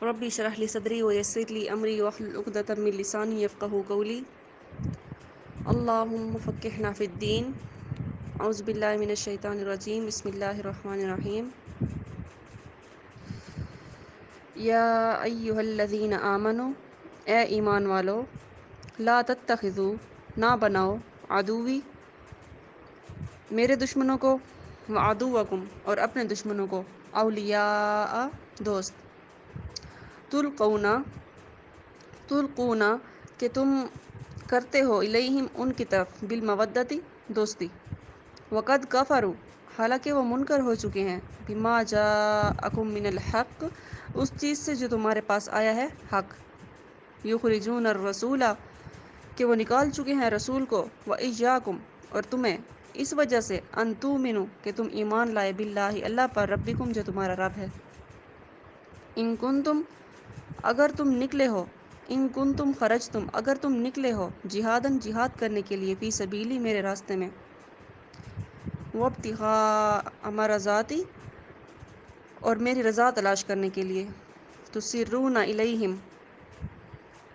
ربی اشرح لی صدری ویسر لی امری واحلل عقدۃ من لسانی یفقہوا قولی اللہم فقہنا فی الدین اعوذ باللہ من الشیطان الرجیم بسم اللہ الرحمن الرحیم یا ایہا الذین آمنوا اے ایمان والو لا تتخذوا نہ بناؤ عدوی میرے دشمنوں کو وعدوکم اور اپنے دشمنوں کو اولیاء دوست تلقون کہ تم کرتے ہو الیہم ان کی طرف بالمودتی دوستی وقد کفروا حالانکہ وہ منکر ہو چکے ہیں بما جاءکم من الحق اس چیز سے جو تمہارے پاس آیا ہے حق یخرجون الرسول کہ وہ نکال چکے ہیں رسول کو وایاکم اور تمہیں اس وجہ سے ان تؤمنوا کہ تم ایمان لائے باللہ اللہ پر ربکم جو تمہارا رب ہے ان کنتم اگر تم نکلے ہو ان کنتم خرجتم اگر تم نکلے ہو جہاد کرنے کے لیے فی سبیلی میرے راستے میں وابتغاء مرضاتی اور میری رضا تلاش کرنے کے لیے تسرون الیہم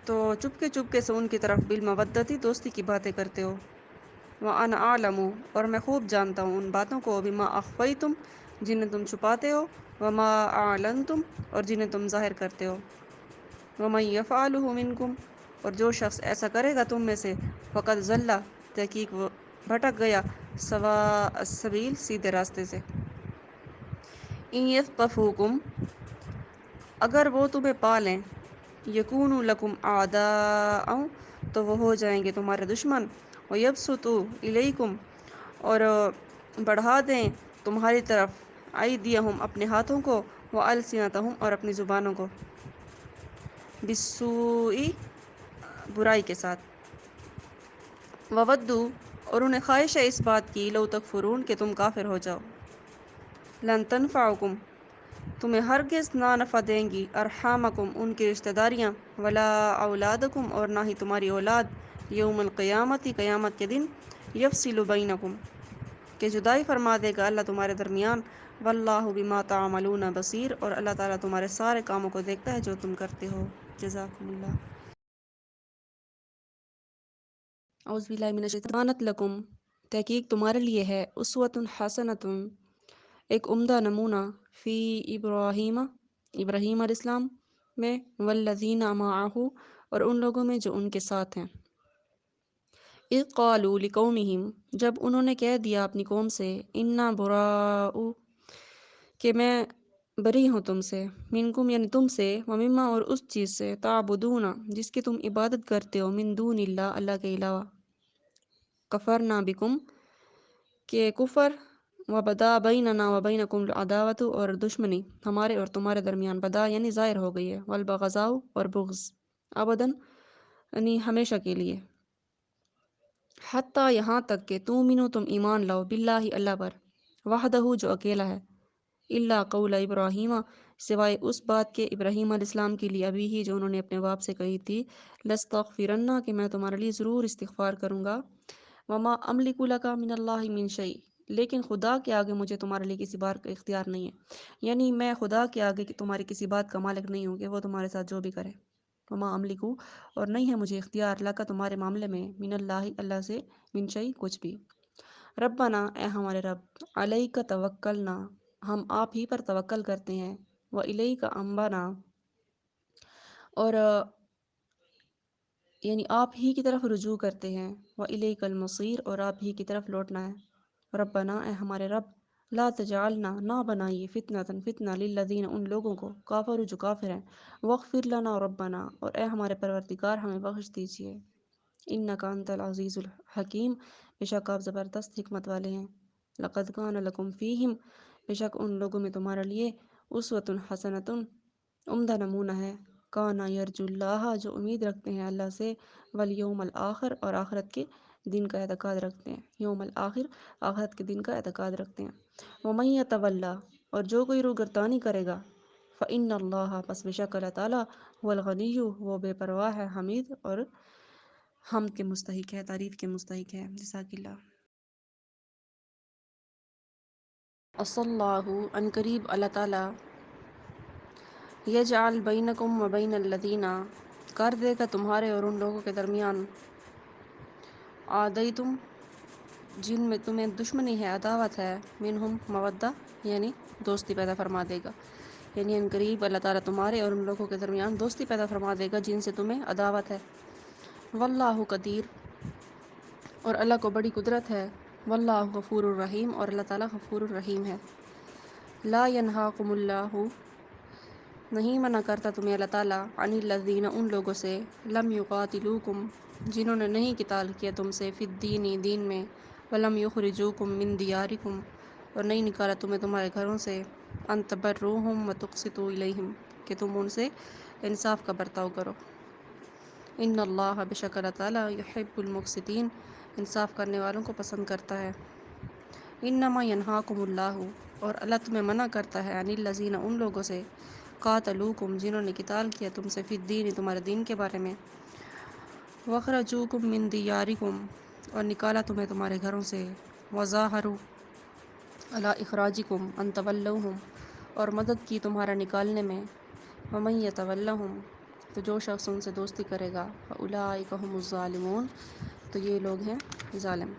تو چپکے سے ان کی طرف بالمودتی دوستی کی باتیں کرتے ہو وَأَنَا أَعْلَمُ اور میں خوب جانتا ہوں ان باتوں کو بِمَا أَخْفَيْتُمْ جنہیں تم چھپاتے ہو وَمَا أَعْلَنْتُمْ اور جنہیں تم ظاہر کرتے ہو وَمَن يَفْعَلُهُ مِنْكُمْ اور جو شخص ایسا کرے گا تم میں سے فقد ضل تحقیق وہ بھٹک گیا سواء السبیل سیدھے راستے سے ان یثقفوکم اگر وہ تمہیں پا لیں یکونوا لکم اعداء تو وہ ہو جائیں گے تمہارے دشمن ویبسطوا الیکم اور بڑھا دیں تمہاری طرف ایدیہم اپنے ہاتھوں کو والسنتہم اور اپنی زبانوں کو بالسوء برائی کے ساتھ وودوا اور انہیں خواہش ہے اس بات کی لو تکفرون کہ تم کافر ہو جاؤ لن تنفعکم تمہیں ہرگز نہ نفع دیں گی ارحامکم ان کی رشتہ داریاں ولا اولادکم اور نہ ہی تمہاری اولاد یوم القیامتی قیامت کے دن یفصل بینکم کہ جدائی فرما دے گا اللہ تمہارے درمیان واللہ بما تعملون بصیر اور اللہ تعالیٰ تمہارے سارے کاموں کو دیکھتا ہے جو تم کرتے ہو جزاکم اللہ اعوذ باللہ من الشیطان لکم تحقیق تمہارے لیے ہے اسوۃ حسنۃ ایک عمدہ نمونہ فی ابراہیم علیہ السلام میں والذین معہ اور ان لوگوں میں جو ان کے ساتھ ہیں اذ قالوا لقومہم جب انہوں نے کہہ دیا اپنی قوم سے انا براء کہ میں بری ہوں تم سے منکم یعنی تم سے ومما اور اس چیز سے تعبدون جس کی تم عبادت کرتے ہو من دون اللہ اللہ کے علاوہ کفرنا بکم کہ کفر وبدا بیننا وبینکم العداوۃ اور دشمنی ہمارے اور تمہارے درمیان بدا یعنی ظاہر ہو گئی ہے والبغضاء اور بغض ابداً یعنی ہمیشہ کے لیے حتیٰ یہاں تک کہ تؤمنوا تم ایمان لاؤ باللہ اللہ پر وحدہ جو اکیلا ہے الا قول ابراہیم سوائے اس بات کے ابراہیم علیہ السلام کے لیے ابھی ہی جو انہوں نے اپنے باپ سے کہی تھی لستغفرن کہ میں تمہارے لیے ضرور استغفار کروں گا وما املک لک من اللہ من شیء لیکن خدا کے آگے مجھے تمہارے لیے کسی بات کا اختیار نہیں ہے یعنی میں خدا کے آگے تمہاری کسی بات کا مالک نہیں ہوں کہ وہ تمہارے ساتھ جو بھی کرے وما املک اور نہیں ہے مجھے اختیار لکا تمہارے معاملے میں من اللہ اللہ سے من شیء کچھ بھی ربنا اے ہمارے رب علیک توکلنا ہم آپ ہی پر توکل کرتے ہیں وإلیک انبنا اور یعنی آپ ہی کی طرف رجوع کرتے ہیں وإلیک المصیر اور آپ ہی کی طرف لوٹنا ہے ربنا اے ہمارے رب لا تجعلنا نہ بنائیے فتنہ للذین ان لوگوں کو کافر جو کافر ہیں واغفر لنا ربنا اور اے ہمارے پروردگار ہمیں بخش دیجیے انک انت العزیز الحکیم بے شک آپ زبردست حکمت والے ہیں لقد کان لکم فیہم بے شک ان لوگوں میں تمہارے لیے اسوۃ حسنۃ عمدہ نمونہ ہے کانا یرجو اللہ جو امید رکھتے ہیں اللہ سے والیوم الآخر اور آخرت کے دن کا اعتقاد رکھتے ہیں یوم الآخر آخرت کے دن کا اعتقاد رکھتے ہیں ومن یتولی اور جو کوئی روگردانی کرے گا فإن اللہ پس بے شک اللہ تعالیٰ هو الغنی وہ بے پرواہ ہے حمید اور حمد کے مستحق ہے تعریف کے مستحق ہے جزاک اللہ صلی اللہ ان قریب اللہ تعالیٰ یجعل بینکم و بین الذین، کر دے گا تمہارے اور ان لوگوں کے درمیان، عادیتم جن میں تمہیں دشمنی ہے، عداوت ہے، منہم مودہ یعنی دوستی پیدا فرما دے گا، یعنی ان قریب اللہ تعالیٰ تمہارے اور ان لوگوں کے درمیان دوستی پیدا فرما دے گا جن سے تمہیں عداوت ہے۔ واللہ قدیر، اور اللہ کو بڑی قدرت ہے، واللہ غفور الرحیم، اور اللہ تعالیٰ غفور الرحیم ہے۔ لا ینہاکم اللہ، نہیں منع کرتا تمہیں اللہ تعالیٰ، عن الذین ان لوگوں سے، لم یقاتلوکم جنہوں نے نہیں قتال کیا تم سے، فی الدین دین میں، ولم یخرجوکم من دیارکم اور نہیں نکالا تمہیں تمہارے گھروں سے، ان تبروہم وتقسطوا الیہم کہ تم ان سے انصاف کا برتاؤ کرو۔ ان اللہ بے شک اللہ تعالیٰ یحب المقسطین انصاف کرنے والوں کو پسند کرتا ہے۔ انما ینہاکم اللہ، اور اللہ تمہیں منع کرتا ہے، عن الذین ان لوگوں سے، قاتلوکم جنہوں نے قتال کیا تم سے، فی الدین تمہارے دین کے بارے میں، وخرجوکم من دیارکم اور نکالا تمہیں تمہارے گھروں سے، وظاہروا علی اخراجکم ان تولوہم اور مدد کی تمہارا نکالنے میں، ومن یتولہم تو جو شخص ان سے دوستی کرے گا، فاولئک ھم الظالمون تو یہ لوگ ہیں ظالم۔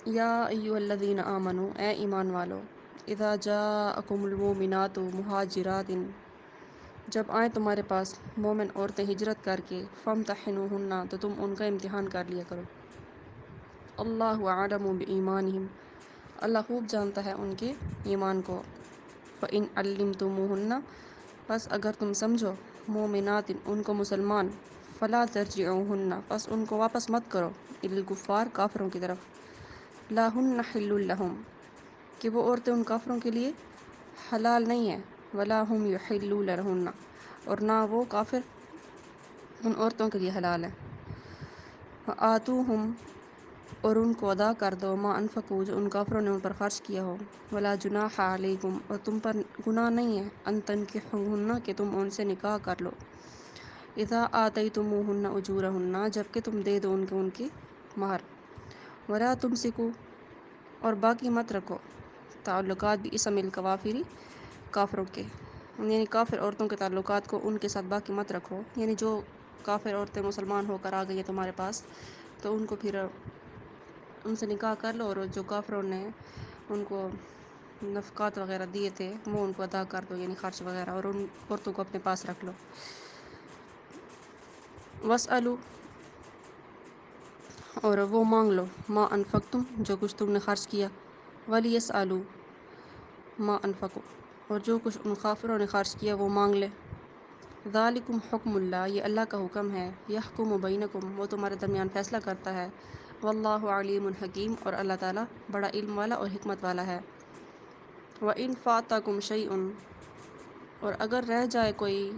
یا ایھا الذین آمنوا اے ایمان والو، اذا جاءکم المؤمنات مہاجرات جب آئیں تمہارے پاس مومن عورتیں ہجرت کر کے، فامتحنوہن تو تم ان کا امتحان کر لیا کرو۔ اللہ اعلم بایمانہم اللہ خوب جانتا ہے ان کے ایمان کو۔ فإن علمتموہن پس اگر تم سمجھو، مومنات ان کو مسلمان، فلا ترجعوہن پس ان کو واپس مت کرو، الی الکفار کافروں کی طرف، لا ہن حل لہم کہ وہ عورتیں ان کافروں کے لیے حلال نہیں ہیں، ولا ہم یحلون لہن اور نہ وہ کافر ان عورتوں کے لیے حلال ہیں۔ وآتوہم اور ان کو ادا کر دو، ما انفقوا جو ان کافروں نے ان پر خرچ کیا ہو، ولا جناح علیکم اور تم پر گناہ نہیں ہے، ان تنکحوہن کہ تم ان سے نکاح کر لو، اذا آتیتموہن اجورہن جبکہ تم دے دو ان کے مہر، ولا تمسکوا اور باقی مت رکھو، تعلقات بھی اسم الکوافری کافروں کے، یعنی کافر عورتوں کے تعلقات کو ان کے ساتھ باقی مت رکھو، یعنی جو کافر عورتیں مسلمان ہو کر آ گئی ہیں تمہارے پاس تو ان کو پھر ان سے نکاح کر لو، اور جو کافروں نے ان کو نفقات وغیرہ دیے تھے وہ ان کو ادا کر دو، یعنی خرچ وغیرہ، اور ان عورتوں کو اپنے پاس رکھ لو۔ واسألوا اور وہ مانگ لو، ما انفقتم جو کچھ تم نے خرچ کیا، ولیسألوا ما انفقوا اور جو کچھ ان کافروں نے خرچ کیا وہ مانگ لے۔ ذالکم حکم اللہ یہ اللہ کا حکم ہے، یحکم بینکم وہ تمہارے درمیان فیصلہ کرتا ہے، واللہ علیم حکیم اور اللہ تعالیٰ بڑا علم والا اور حکمت والا ہے۔ وَإِن فَاتَکم شیء اور اگر رہ جائے کوئی،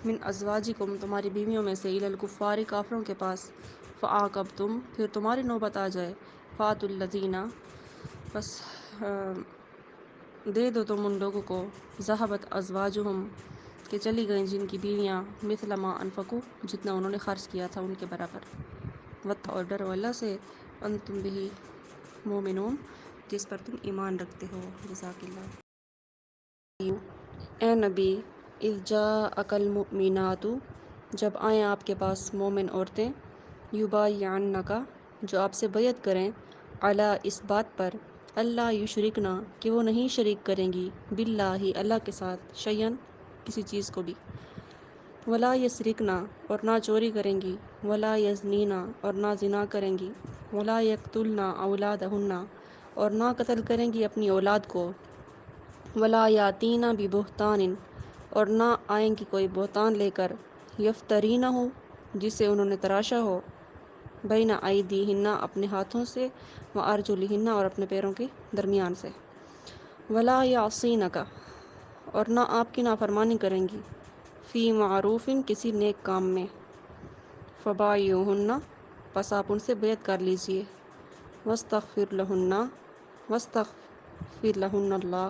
من ازواجکم تمہاری بیویوں میں سے، الی الکفار کافروں کے پاس، فعاقبتم پھر تمہاری نوبت آ جائے، فاتوا الذین بس دے دو تم ان لوگوں کو، ذہبت ازواجہم کہ چلی گئیں جن کی بیویاں، مثل ما انفقوا جتنا انہوں نے خرچ کیا تھا ان کے برابر، واتقوا اور ڈرو اللہ سے، انتم بہ مومنون جس پر تم ایمان رکھتے ہو۔ جزاک اللہ۔ اے نبی، اذ جاءک المؤمنات جب آئیں آپ کے پاس مومن عورتیں، یبایعنک جو آپ سے بیعت کریں، علی اس بات پر، اللہ یشرکنا کہ وہ نہیں شریک کریں گی، باللہ اللہ کے ساتھ، شیئا کسی چیز کو بھی، ولا یسرکنا اور نہ چوری کریں گی، ولا یزنینا اور نہ زنا کریں گی، ولا یقتلن اولادہن اور نہ قتل کریں گی اپنی اولاد کو، ولا یاتین ببہتان اور نہ آئیں گی کوئی بہتان لے کر، یفترینہ جسے انہوں نے تراشا ہو، بین ایدیہن اپنے ہاتھوں سے، وارجلہن اور اپنے پیروں کے درمیان سے، ولا یعصینک اور نہ آپ کی نافرمانی کریں گی، فی معروف کسی نیک کام میں، فبایعوہن پس آپ ان سے بیعت کر لیجئے، واستغفر لہن اللہ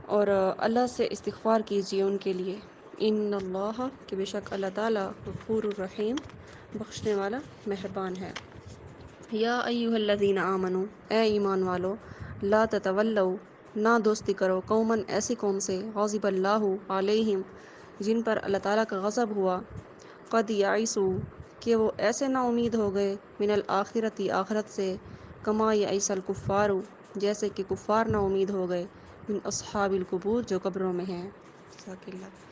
اور اللہ سے استغفار کیجیے ان کے لیے، ان اللہ کہ بے شک اللہ تعالیٰ غفور الرحیم بخشنے والا مہربان ہے۔ یا ایھا الذین آمنوا اے ایمان والو، لا تتولوا نہ دوستی کرو قومن ایسی قوم سے غضب اللہ علیہم جن پر اللہ تعالیٰ کا غضب ہوا، قد یعیسو کہ وہ ایسے نا امید ہو گئے، من الآخرتی آخرت سے، کما یعیس الکفار جیسے کہ کفار نا امید ہو گئے، من اصحاب القبور جو قبروں میں ہیں۔ جزاک اللہ۔